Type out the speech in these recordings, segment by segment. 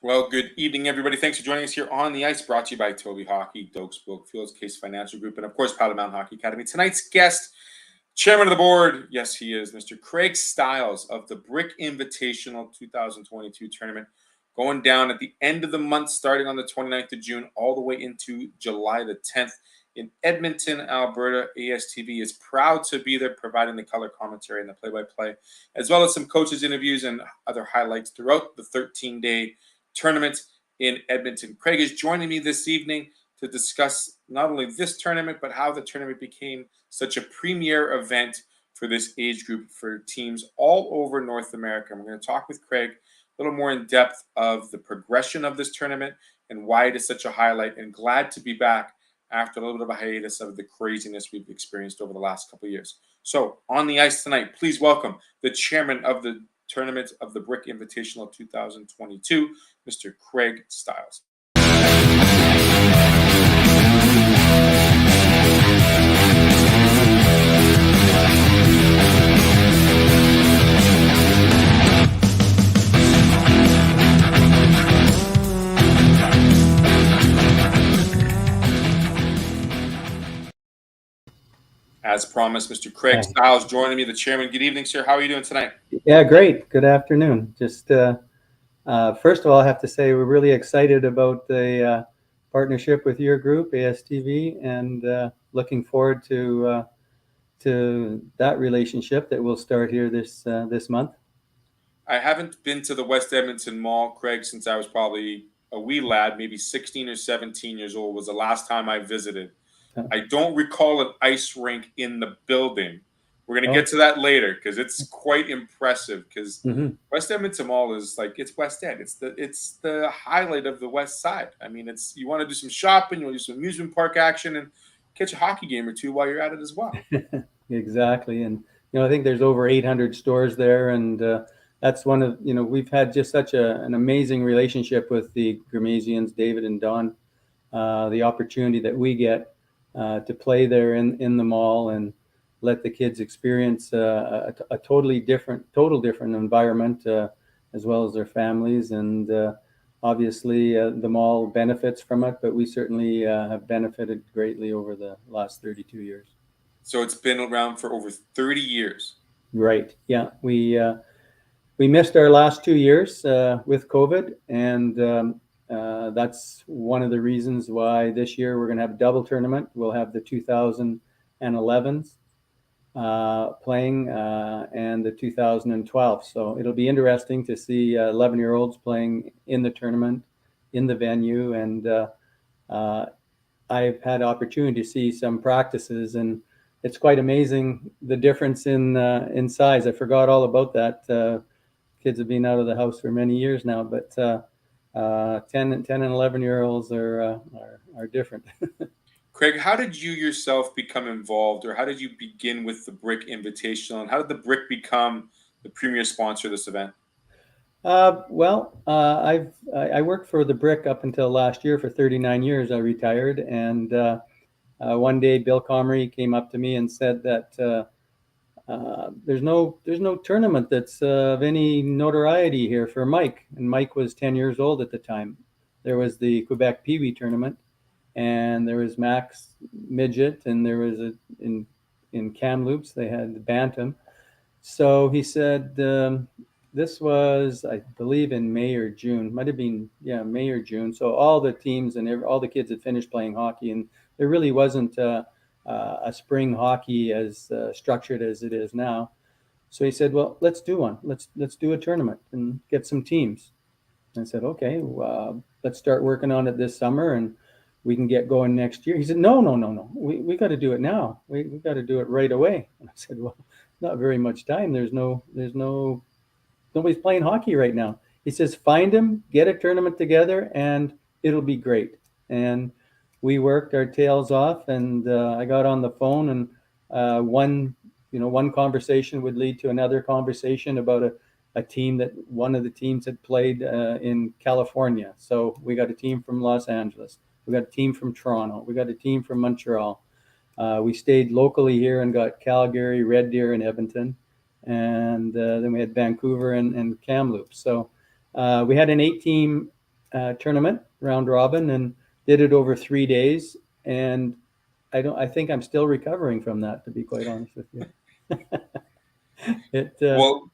Well, good evening, everybody. Thanks for joining us here on the ice. Brought to you by Toby Hockey, Dokes Book, Fields Case Financial Group, and of course, Powder Mountain Hockey Academy. Tonight's guest, chairman of the board, yes, he is Mr. Craig Stiles of the Brick Invitational 2022 tournament, going down at the end of the month, starting on the 29th of June, all the way into July the 10th in Edmonton, Alberta. ASTV is proud to be there, providing the color commentary and the play-by-play, as well as some coaches' interviews and other highlights throughout the 13-day tournament in Edmonton. Craig is joining me this evening to discuss not only this tournament, but how the tournament became such a premier event for this age group for teams all over North America. And we're going to talk with Craig a little more in depth of the progression of this tournament and why it is such a highlight, and glad to be back after a little bit of a hiatus of the craziness we've experienced over the last couple of years. So on the ice tonight, please welcome the chairman of the tournament of the Brick Invitational 2022, Mr. Craig Stiles. As promised, Mr. Craig Stiles joining me, the chairman. Good evening, sir. How are you doing tonight? Yeah, great. Good afternoon. Just first of all, I have to say we're really excited about the partnership with your group, ASTV, and looking forward to that relationship that will start here this month. I haven't been to the West Edmonton Mall, Craig, since I was probably a wee lad, maybe 16 or 17 years old was the last time I visited. I don't recall an ice rink in the building. We're going to get to that later because it's quite impressive, because West Edmonton Mall is like, it's West End. It's the highlight of the West Side. I mean, it's, you want to do some shopping, you want to do some amusement park action, and catch a hockey game or two while you're at it as well. Exactly. And, I think there's over 800 stores there, and that's one of, we've had just such an amazing relationship with the Grimasians, David and Don. The opportunity that we get to play there in the mall and let the kids experience a total different environment, as well as their families. And obviously the mall benefits from it, but we certainly have benefited greatly over the last 32 years. So it's been around for over 30 years. Right. Yeah. We missed our last 2 years with COVID, and that's one of the reasons why this year we're going to have a double tournament. We'll have the 2011s playing and the 2012. So it'll be interesting to see 11-year-olds playing in the tournament, in the venue. And I've had opportunity to see some practices, and it's quite amazing the difference in size. I forgot all about that. Kids have been out of the house for many years now, but 10 and 11-year-olds are different. Craig, how did you yourself become involved, or how did you begin with the Brick Invitational, and how did the Brick become the premier sponsor of this event? I worked for the Brick up until last year for 39 years. I retired, and one day Bill Comrie came up to me and said that there's no tournament that's of any notoriety here for Mike. And Mike was 10 years old at the time. There was the Quebec Pee Wee tournament, and there was Max Midget, and there was in Kamloops they had the Bantam. So he said, this was, I believe, in May or June. Might have been, May or June. So all the teams and all the kids had finished playing hockey, and there really wasn't a spring hockey as structured as it is now. So he said, well, let's do one. Let's do a tournament and get some teams. And I said, okay, let's start working on it this summer, and we can get going next year. He said, no. We got to do it now. We got to do it right away. And I said, well, not very much time. Nobody's playing hockey right now. He says, find them, get a tournament together, and it'll be great. And we worked our tails off, and I got on the phone, and one conversation would lead to another conversation about a team that one of the teams had played in California. So we got a team from Los Angeles. We got a team from Toronto. We got a team from Montreal. We stayed locally here and got Calgary, Red Deer, and Edmonton. And then we had Vancouver and Kamloops. So we had an 8-team tournament round robin and did it over 3 days. And I think I'm still recovering from that, to be quite honest with you. Well,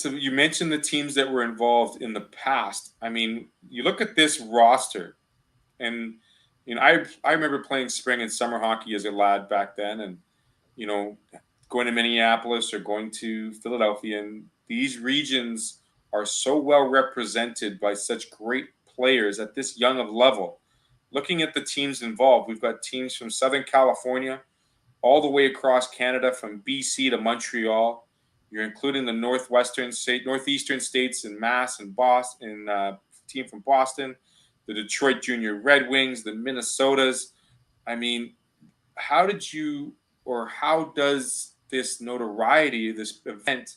you mentioned the teams that were involved in the past. I mean, you look at this roster, and I remember playing spring and summer hockey as a lad back then, and you know, going to Minneapolis or going to Philadelphia, and these regions are so well represented by such great players at this young of level. Looking at the teams involved, we've got teams from Southern California all the way across Canada, from BC to Montreal. You're including the northeastern states in Mass and Boston, team from Boston, the Detroit Junior Red Wings, the Minnesotas. I mean, how did you, or how does this notoriety, this event,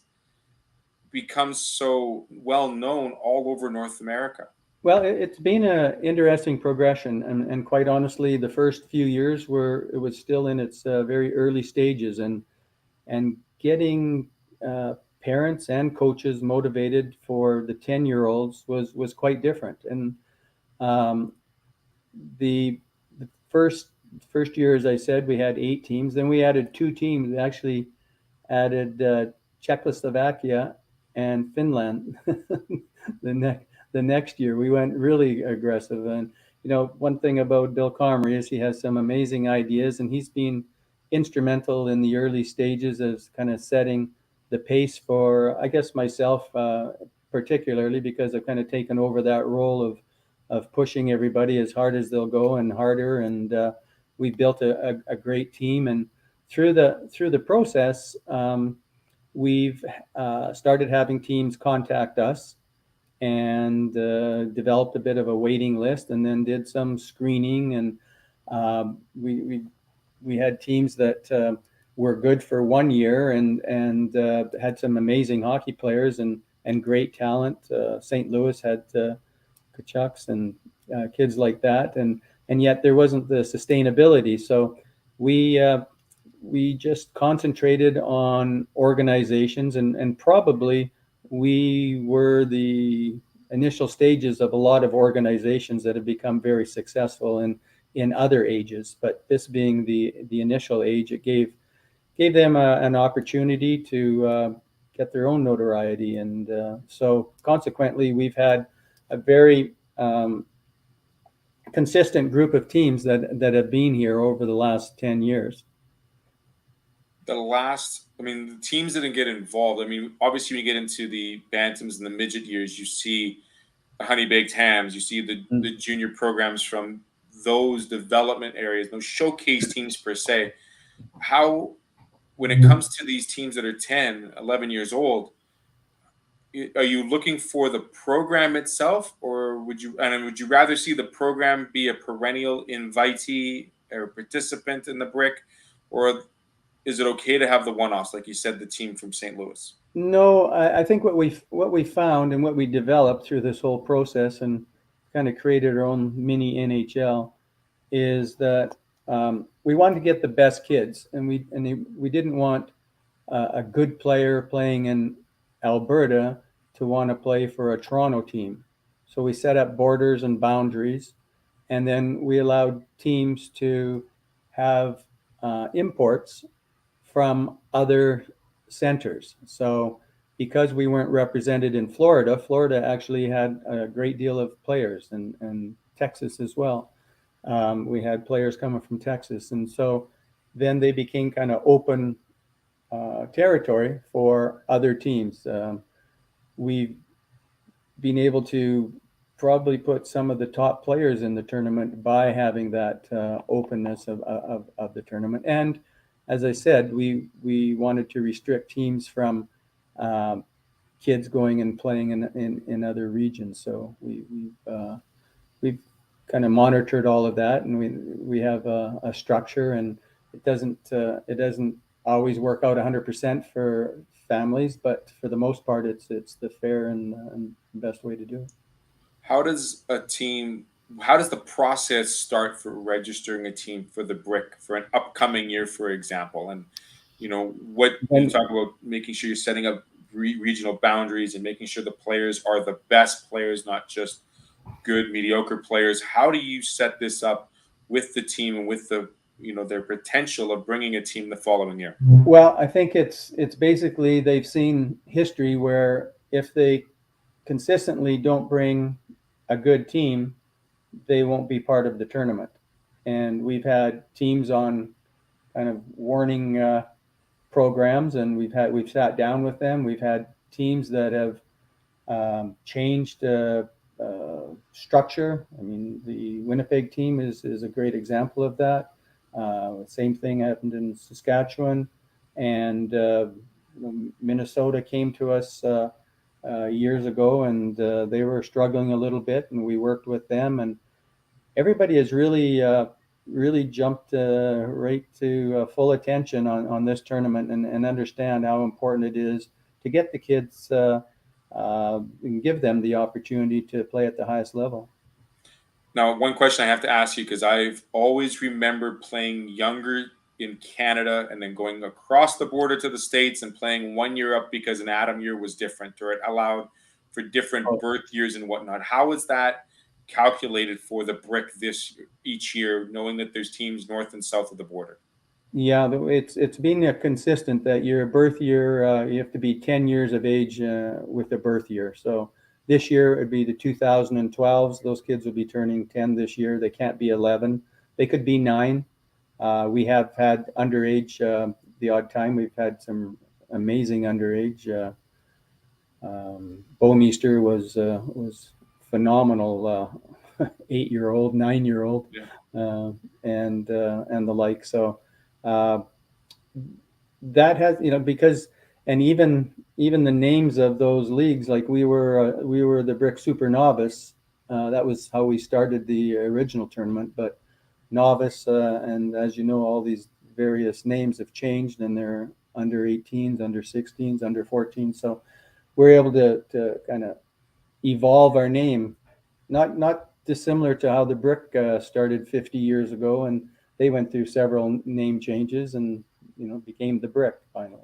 become so well known all over North America? Well, it's been an interesting progression, and quite honestly, the first few years it was still in its very early stages, and getting parents and coaches motivated for the 10-year-olds was quite different. And um, the first year, as I said, we had 8 teams. Then we added 2 teams. We actually added Czechoslovakia and Finland. The next year, we went really aggressive. And one thing about Bill Comrie is he has some amazing ideas, and he's been instrumental in the early stages of kind of setting the pace for, I guess, myself particularly, because I've kind of taken over that role of pushing everybody as hard as they'll go and harder. And we built a great team. And through the process, we've started having teams contact us and developed a bit of a waiting list, and then did some screening. And we had teams that were good for 1 year and had some amazing hockey players and great talent. St. Louis had Kachucks and kids like that, and yet there wasn't the sustainability. So we just concentrated on organizations, and probably we were the initial stages of a lot of organizations that have become very successful in other ages. But this being the initial age, it gave them an opportunity to get their own notoriety. And so consequently, we've had a very consistent group of teams that have been here over the last 10 years. The teams didn't get involved. I mean, obviously, when you get into the bantams and the midget years, you see the honey baked hams, you see the junior programs from those development areas, those showcase teams per se. How, when it comes to these teams that are 10, 11 years old, are you looking for the program itself, or would you rather see the program be a perennial invitee or participant in the brick, or is it okay to have the one-offs, like you said, the team from St. Louis? No, I think what we found and what we developed through this whole process, and kind of created our own mini NHL, is that we wanted to get the best kids, and we didn't want a good player playing in Alberta to want to play for a Toronto team. So we set up borders and boundaries, and then we allowed teams to have imports from other centers. So because we weren't represented in Florida, Florida actually had a great deal of players, and Texas as well. We had players coming from Texas. And so then they became kind of open territory for other teams. We've been able to probably put some of the top players in the tournament by having that openness of the tournament. And as I said, we wanted to restrict teams from kids going and playing in other regions. So we've kind of monitored all of that, and we have a structure, and it doesn't always work out 100% for families, but for the most part, it's the fair and best way to do it. How does the process start for registering a team for the brick for an upcoming year, for example? And what you talk about, making sure you're setting up regional boundaries and making sure the players are the best players, not just good, mediocre players. How do you set this up with the team and with the their potential of bringing a team the following year? Well, I think it's basically they've seen history where if they consistently don't bring a good team, they won't be part of the tournament. And we've had teams on kind of warning programs, and we've sat down with them. We've had teams that have changed structure. I mean, the Winnipeg team is a great example of that. Same thing happened in Saskatchewan, and Minnesota came to us years ago, and they were struggling a little bit, and we worked with them, and everybody has really jumped right to full attention on this tournament, and understand how important it is to get the kids and give them the opportunity to play at the highest level. Now, one question I have to ask you, because I've always remembered playing younger in Canada and then going across the border to the States and playing 1 year up because an Adam year was different, or it allowed for different birth years and whatnot. How is that calculated for the Brick each year, knowing that there's teams north and south of the border? Yeah, it's being consistent that your birth year, you have to be 10 years of age with the birth year. So this year it'd be the 2012s. Those kids will be turning 10 this year. They can't be 11. They could be 9. We have had underage the odd time. We've had some amazing underage. Bouwmeester was phenomenal, 8-year-old, 9-year-old, and the like. So that has, because, and even the names of those leagues, like we were the Brick Super Novice. That was how we started the original tournament, but novice, and as you know, all these various names have changed, and they're under 18s, under 16s, under 14s. So we're able to kind of evolve our name, not dissimilar to how the Brick started 50 years ago, and they went through several name changes and became the Brick finally.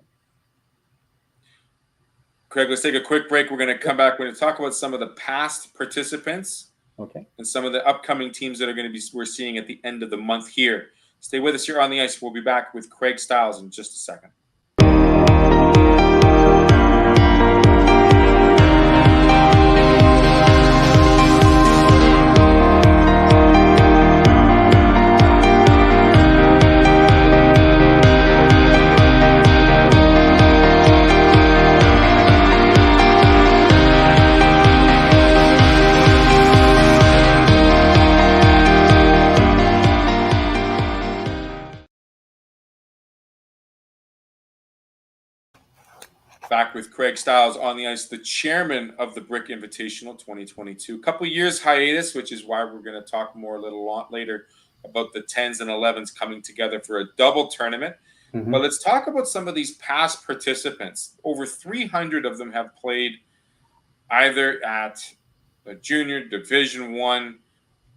Craig, let's take a quick break. We're going to come back. We're going to talk about some of the past participants. Okay. And some of the upcoming teams that are going to we're seeing at the end of the month here. Stay with us here on the ice. We'll be back with Craig Stiles in just a second. Back with Craig Stiles on the ice, the chairman of the Brick Invitational 2022. A couple years hiatus, which is why we're going to talk more a little later about the 10s and 11s coming together for a double tournament. Mm-hmm. But let's talk about some of these past participants. Over 300 of them have played either at the junior, Division I,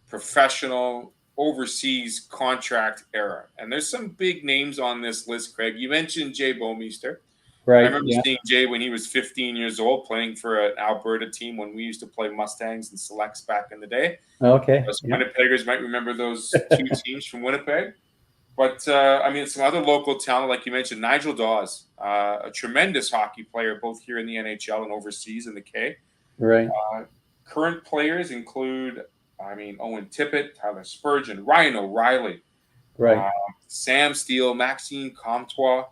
professional, overseas contract era. And there's some big names on this list, Craig. You mentioned Jay Bouwmeester. Right. I remember seeing Jay when he was 15 years old playing for an Alberta team when we used to play Mustangs and Selects back in the day. Okay. Winnipeggers might remember those two teams from Winnipeg. But, some other local talent, like you mentioned, Nigel Dawes, a tremendous hockey player, both here in the NHL and overseas in the K. Right. Current players include, Owen Tippett, Tyler Spurgeon, Ryan O'Reilly, right. Sam Steele, Maxime Comtois,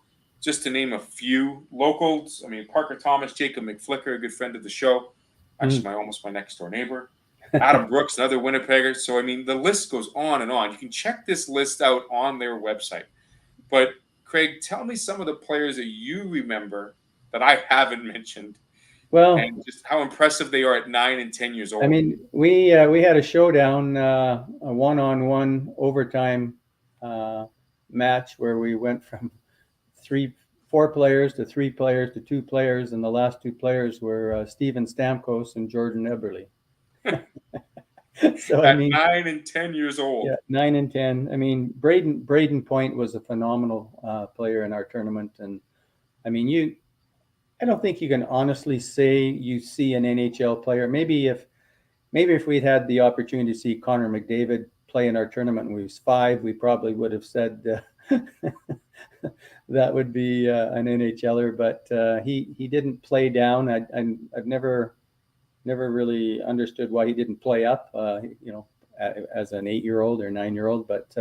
just to name a few. Locals, Parker Thomas, Jacob McFlicker, a good friend of the show. Actually, almost my next door neighbor. Adam Brooks, another Winnipegger. So, the list goes on and on. You can check this list out on their website. But, Craig, tell me some of the players that you remember that I haven't mentioned. Well, and just how impressive they are at 9 and 10 years old. We had a showdown, a one-on-one overtime match where we went from 4 players to 3 players to 2 players, and the last 2 players were Steven Stamkos and Jordan Eberle. So at 9 and 10 years old. Yeah, 9 and 10. Braden Point was a phenomenal player in our tournament, and I don't think you can honestly say you see an NHL player. Maybe if maybe if we'd had the opportunity to see Connor McDavid play in our tournament when he was 5, we probably would have said that would be an NHLer. But he didn't play down. I've never really understood why he didn't play up. As an 8-year-old or 9-year-old, but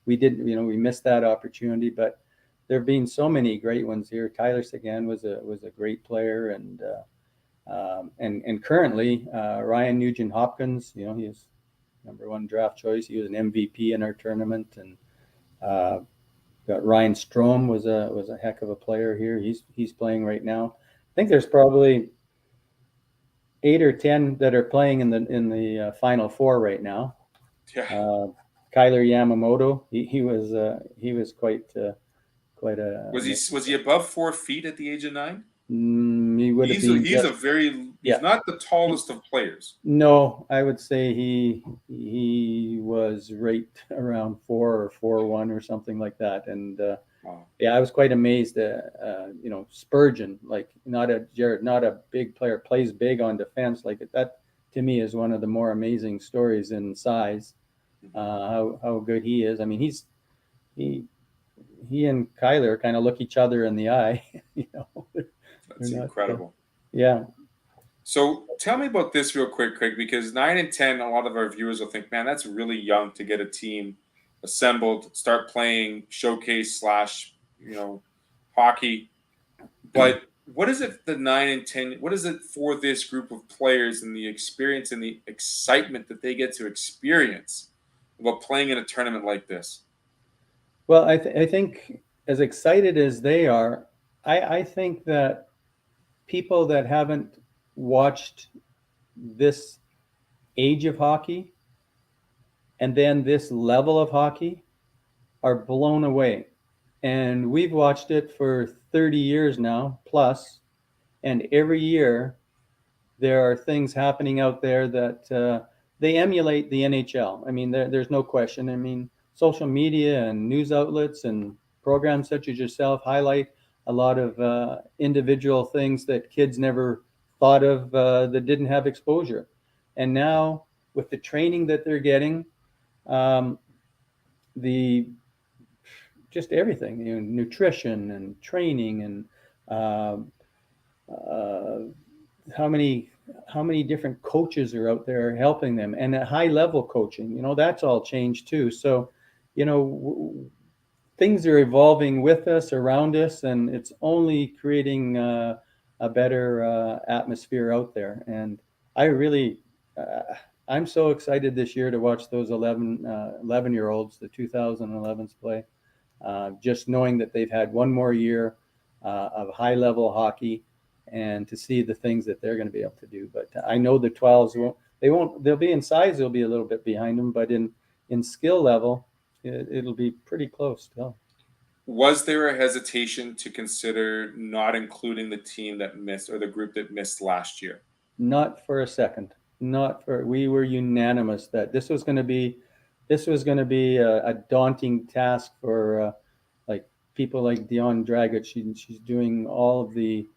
we didn't. We missed that opportunity. But there have been so many great ones here. Tyler Seguin was a great player, and currently Ryan Nugent Hopkins. He is #1 draft choice. He was an MVP in our tournament, and got Ryan Strome was a heck of a player here. He's playing right now. I think there's probably 8 or 10 that are playing in the Final Four right now. Yeah. Kyler Yamamoto, he was quite a. Was he above 4 feet at the age of 9? He would have been. He's not the tallest of players. No, I would say he was right around 4 or 4'1" or something like that, and Wow. yeah, I was quite amazed. Spurgeon, like not a big player, plays big on defense. Like that to me is one of the more amazing stories in size. How good he is. I mean, he and Kyler kind of look each other in the eye. That's incredible. Yeah. So tell me about this real quick, Craig, because 9 and 10, a lot of our viewers will think, man, that's really young to get a team assembled, start playing showcase / hockey. But what is it, the 9 and 10, what is it for this group of players and the experience and the excitement that they get to experience about playing in a tournament like this? Well, I think as excited as they are, I think that people that haven't watched this age of hockey and then this level of hockey are blown away. And we've watched it for 30 years now plus, and every year there are things happening out there that they emulate the NHL. I mean, there's no question. I mean, social media and news outlets and programs such as yourself highlight a lot of individual things that kids never thought of that didn't have exposure. And now with the training that they're getting, just everything, nutrition and training and how many different coaches are out there helping them, and at high level coaching, that's all changed too. So, things are evolving with us, around us, and it's only creating a better atmosphere out there. And I really, I'm so excited this year to watch those 11-year-olds, the 2011s play. Just knowing that they've had one more year of high level hockey, and to see the things that they're going to be able to do. But I know the 12s they'll be in size, they'll be a little bit behind them, but in skill level, it'll be pretty close still. Was there a hesitation to consider not including the team that missed, or the group that missed last year? Not for a second. We were unanimous that this was going to be a daunting task for people like Dion Dragic. She's doing all of the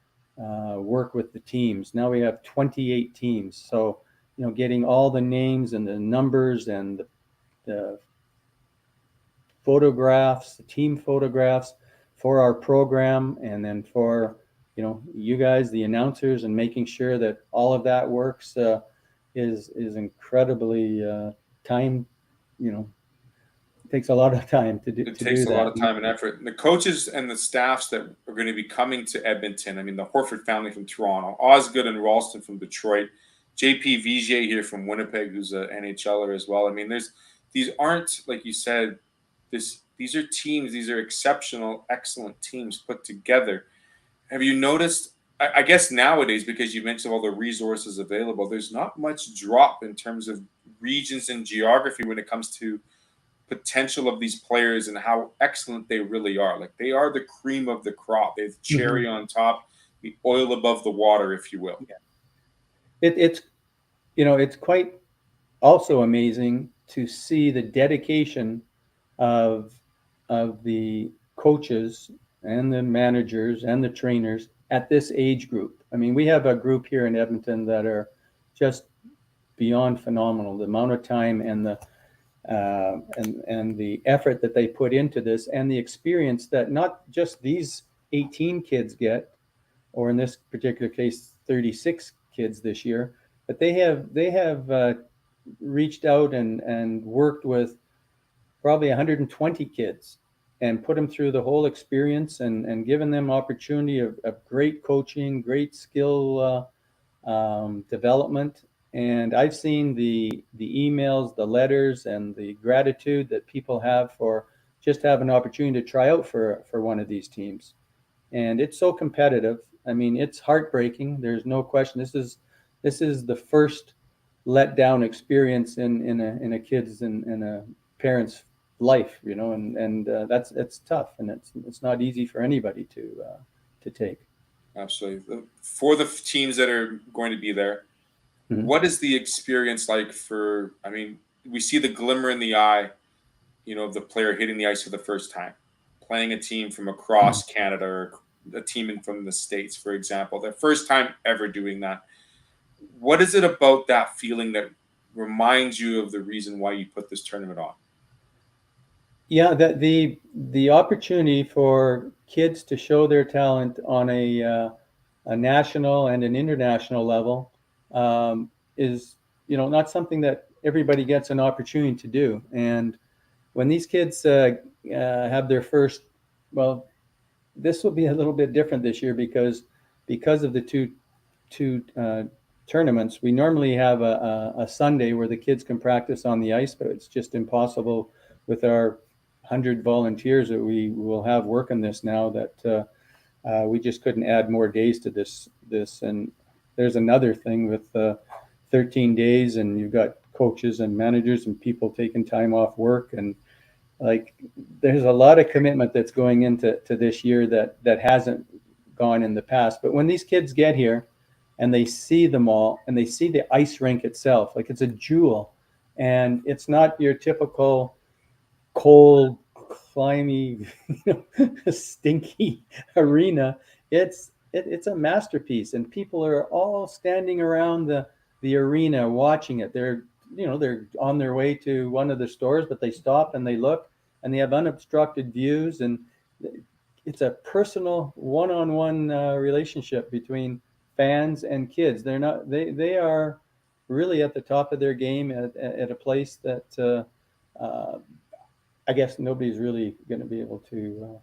work with the teams. Now we have 28 teams, so getting all the names and the numbers and the photographs, the team photographs for our program, and then for you guys, the announcers, and making sure that all of that works is incredibly time. It takes a lot of time to do. It takes a lot of time and effort. And the coaches and the staffs that are going to be coming to Edmonton, I mean, the Horford family from Toronto, Osgood and Ralston from Detroit, JP Vigier here from Winnipeg, who's an NHLer as well. I mean, these aren't, like you said, these are teams, these are exceptional, excellent teams put together. Have you noticed, I guess nowadays, because you mentioned all the resources available, there's not much drop in terms of regions and geography when it comes to potential of these players and how excellent they really are. Like, they are the cream of the crop. They're the cherry on top, the oil above the water, if you will. Yeah. It's quite also amazing to see the dedication of the coaches and the managers and the trainers at this age group. I mean, we have a group here in Edmonton that are just beyond phenomenal. The amount of time and the and the effort that they put into this, and the experience that not just these 18 kids get, or in this particular case, 36 kids this year, but they have reached out and worked with probably 120 kids and put them through the whole experience and given them opportunity of great coaching, great skill development. And I've seen the emails, the letters, and the gratitude that people have for just having an opportunity to try out for one of these teams. And it's so competitive. I mean, it's heartbreaking. There's no question. This is the first letdown experience in a kid's in a parent's life, you know, and it's tough, and it's not easy for anybody to take. Absolutely. For the teams that are going to be there, Mhm. what is the experience like for, I mean, we see the glimmer in the eye, you know, of the player hitting the ice for the first time, playing a team from across Canada or a team from the States, for example, their first time ever doing that. What is it about that feeling that reminds you of the reason why you put this tournament on? Yeah, that the opportunity for kids to show their talent on a national and an international level is, you know, not something that everybody gets an opportunity to do. And when these kids have their first, well, this will be a little bit different this year because of the two tournaments. We normally have a Sunday where the kids can practice on the ice, but it's just impossible with our 100 volunteers that we will have working this now, that we just couldn't add more days to this. And there's another thing with 13 days, and you've got coaches and managers and people taking time off work, and like there's a lot of commitment that's going into this year that hasn't gone in the past. But when these kids get here and they see them all, and they see the ice rink itself, like it's a jewel, and it's not your typical cold, climby, you know, stinky arena. It's a masterpiece, and people are all standing around the arena watching it. They're on their way to one of the stores, but they stop and they look, and they have unobstructed views, and it's a personal one-on-one relationship between fans and kids. They are really at the top of their game at a place that I guess nobody's really going to be able to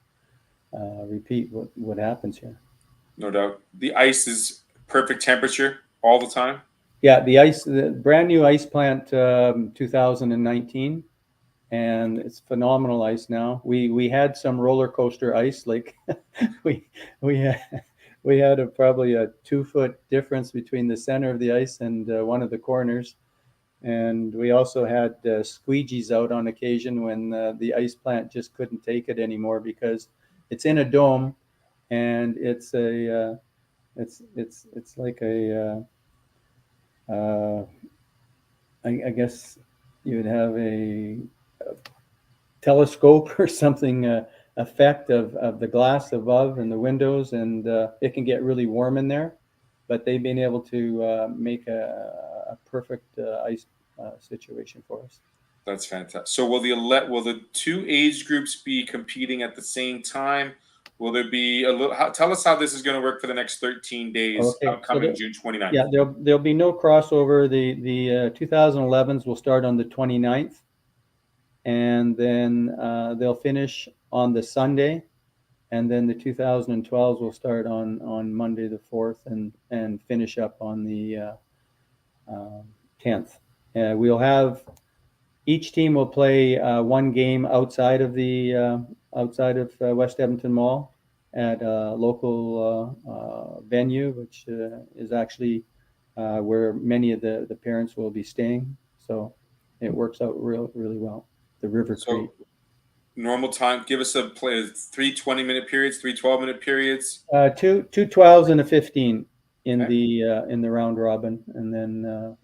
repeat what happens here. No doubt. The ice is perfect temperature all the time. Yeah, the brand new ice plant, 2019, and it's phenomenal ice now. We had some roller coaster ice, like we we had, we had probably a 2 foot difference between the center of the ice and one of the corners. And we also had squeegees out on occasion when the ice plant just couldn't take it anymore, because it's in a dome, and it's like I guess you would have a telescope or something effect of the glass above and the windows, and it can get really warm in there. But they've been able to make a perfect ice situation for us. That's fantastic. So will the two age groups be competing at the same time? Will there be a little? Tell us how this is going to work for the next 13 days, Okay, so upcoming June 29th. yeah, there'll be no crossover. The 2011s will start on the 29th, and then they'll finish on the Sunday, and then the 2012s will start on Monday the 4th and finish up on the 10th. We'll have each team will play one game outside of West Edmonton Mall at a local venue, which is actually where many of the parents will be staying. So it works out really well. The River Cree. So normal time. Give us a play. 3 20-minute periods, 3 12-minute periods. Two 12s and a 15 in Okay. in the round robin, and then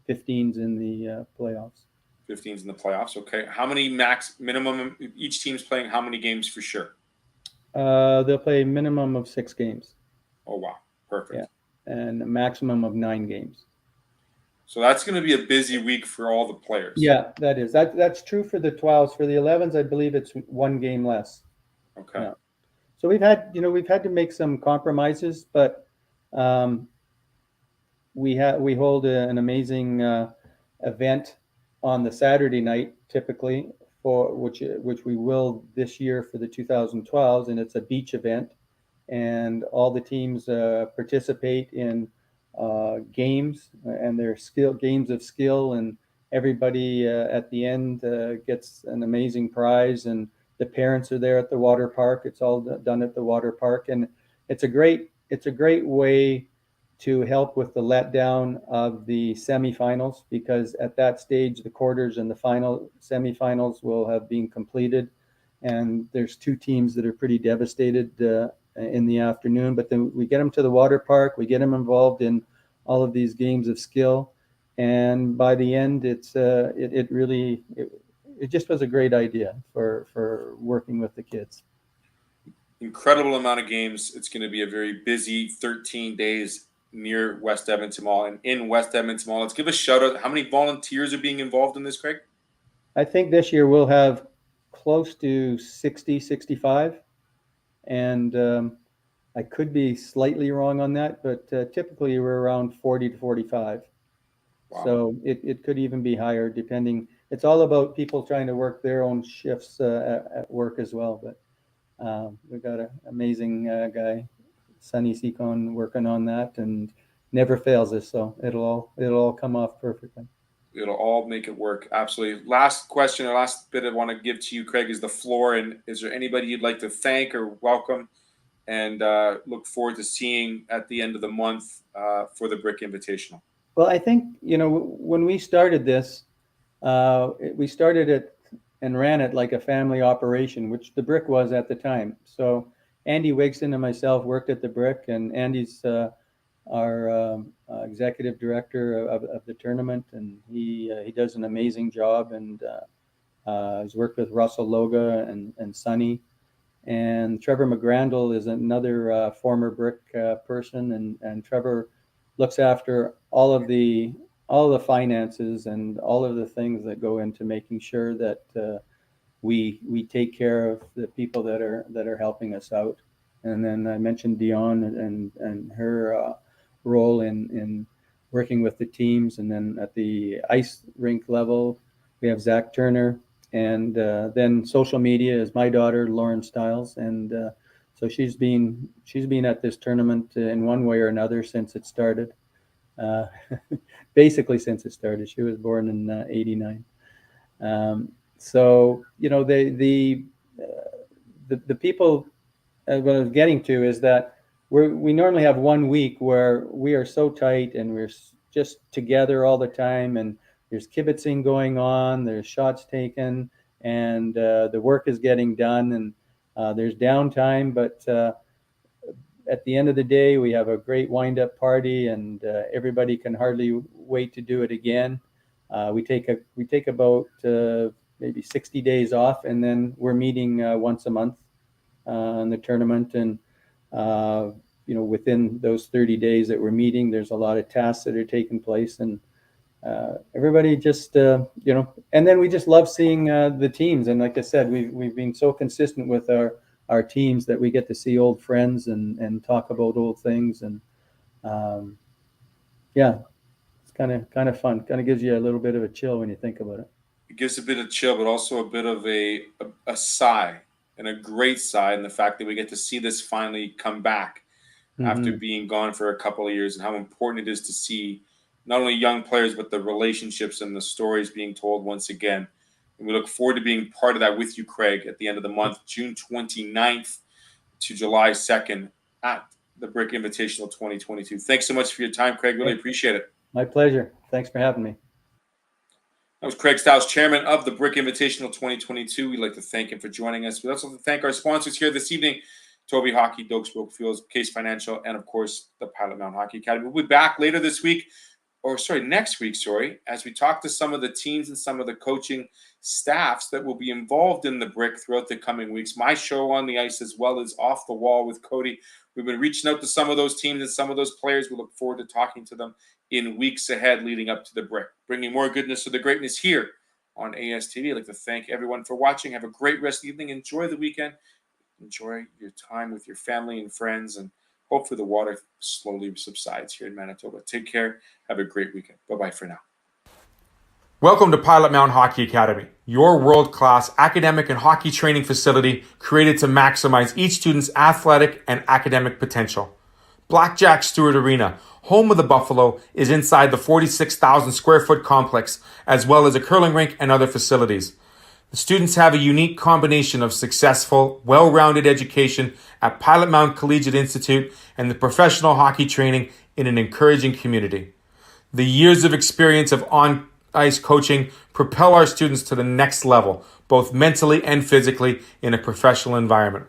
15s in the playoffs. 15s in the playoffs. Okay. How many minimum each team's playing? How many games for sure? They'll play a minimum of 6 games. Oh wow, perfect. Yeah, and a maximum of 9 games. So that's going to be a busy week for all the players. Yeah, that is. That's true for the 12s. For the 11s, I believe it's one game less. Okay. Yeah. So we've had to make some compromises, but um, we hold an amazing event on the Saturday night, typically, for which we will this year for the 2012s, and it's a beach event, and all the teams participate in games, and they're games of skill, and everybody at the end gets an amazing prize, and the parents are there at the water park. It's all done at the water park, and it's a great way to help with the letdown of the semifinals, because at that stage the quarters and the final semifinals will have been completed, and there's two teams that are pretty devastated in the afternoon. But then we get them to the water park, we get them involved in all of these games of skill, and by the end it just was a great idea for working with the kids. Incredible amount of games. It's going to be a very busy 13 days near West Edmonton Mall and in West Edmonton Mall. Let's give a shout out. How many volunteers are being involved in this, Craig? I think this year we'll have close to 60, 65. And I could be slightly wrong on that, but typically we're around 40 to 45. Wow. So it could even be higher, depending. It's all about people trying to work their own shifts at work as well. But we've got an amazing guy, Sonny Seacon, working on that, and never fails us. So it'll all come off perfectly. It'll all make it work. Absolutely. Last question or last bit I want to give to you, Craig, is the floor. And is there anybody you'd like to thank or welcome and look forward to seeing at the end of the month for the Brick Invitational? Well, I think, when we started this, we started it and ran it like a family operation, which the Brick was at the time. So Andy Wigston and myself worked at the Brick, and Andy's our executive director of the tournament, and he does an amazing job, and he's worked with Russell Loga and Sonny, and Trevor McGrandle is another former Brick person, and Trevor looks after all of the finances and all of the things that go into making sure that we take care of the people that are helping us out. And then I mentioned Dion and her role in working with the teams. And then at the ice rink level, we have Zach Turner. And then social media is my daughter, Lauren Stiles. And so she's been at this tournament in one way or another since it started. Basically since it started. She was born in '89. So the people, what I was getting to is that we normally have 1 week where we are so tight and we're just together all the time, and there's kibitzing going on, there's shots taken, and the work is getting done, and there's downtime, but at the end of the day, we have a great wind-up party, and everybody can hardly wait to do it again. We take about maybe 60 days off, and then we're meeting once a month in the tournament. And within those 30 days that we're meeting, there's a lot of tasks that are taking place, and everybody just and then we just love seeing the teams. And like I said, we've been so consistent with our teams that we get to see old friends and talk about old things, and it's kind of fun. Kind of gives you a little bit of a chill when you think about it. It gives a bit of chill, but also a bit of a sigh, and a great sigh, in the fact that we get to see this finally come back after being gone for a couple of years, and how important it is to see not only young players, but the relationships and the stories being told once again. And we look forward to being part of that with you, Craig, at the end of the month, June 29th to July 2nd at the Brick Invitational 2022. Thanks so much for your time, Craig. Really appreciate it. My pleasure. Thanks for having me. That was Craig Stiles, chairman of the Brick Invitational 2022. We'd like to thank him for joining us. We'd also like to thank our sponsors here this evening, Toby Hockey, Dokes Broke Fields, Case Financial, and of course, the Pilot Mountain Hockey Academy. We'll be back later this week, next week, as we talk to some of the teams and some of the coaching staffs that will be involved in the Brick throughout the coming weeks. My show on the ice, as well as Off the Wall with Cody. We've been reaching out to some of those teams and some of those players. We look forward to talking to them in weeks ahead leading up to the break. Bringing more goodness to the greatness here on ASTV. I'd like to thank everyone for watching. Have a great rest of the evening. Enjoy the weekend. Enjoy your time with your family and friends, and hopefully the water slowly subsides here in Manitoba. Take care. Have a great weekend. Bye-bye for now. Welcome to Pilot Mountain Hockey Academy, your world-class academic and hockey training facility created to maximize each student's athletic and academic potential. Blackjack Stewart Arena, home of the Buffalo, is inside the 46,000 square foot complex, as well as a curling rink and other facilities. The students have a unique combination of successful, well-rounded education at Pilot Mountain Collegiate Institute and the professional hockey training in an encouraging community. The years of experience of on-ice coaching propel our students to the next level, both mentally and physically, in a professional environment.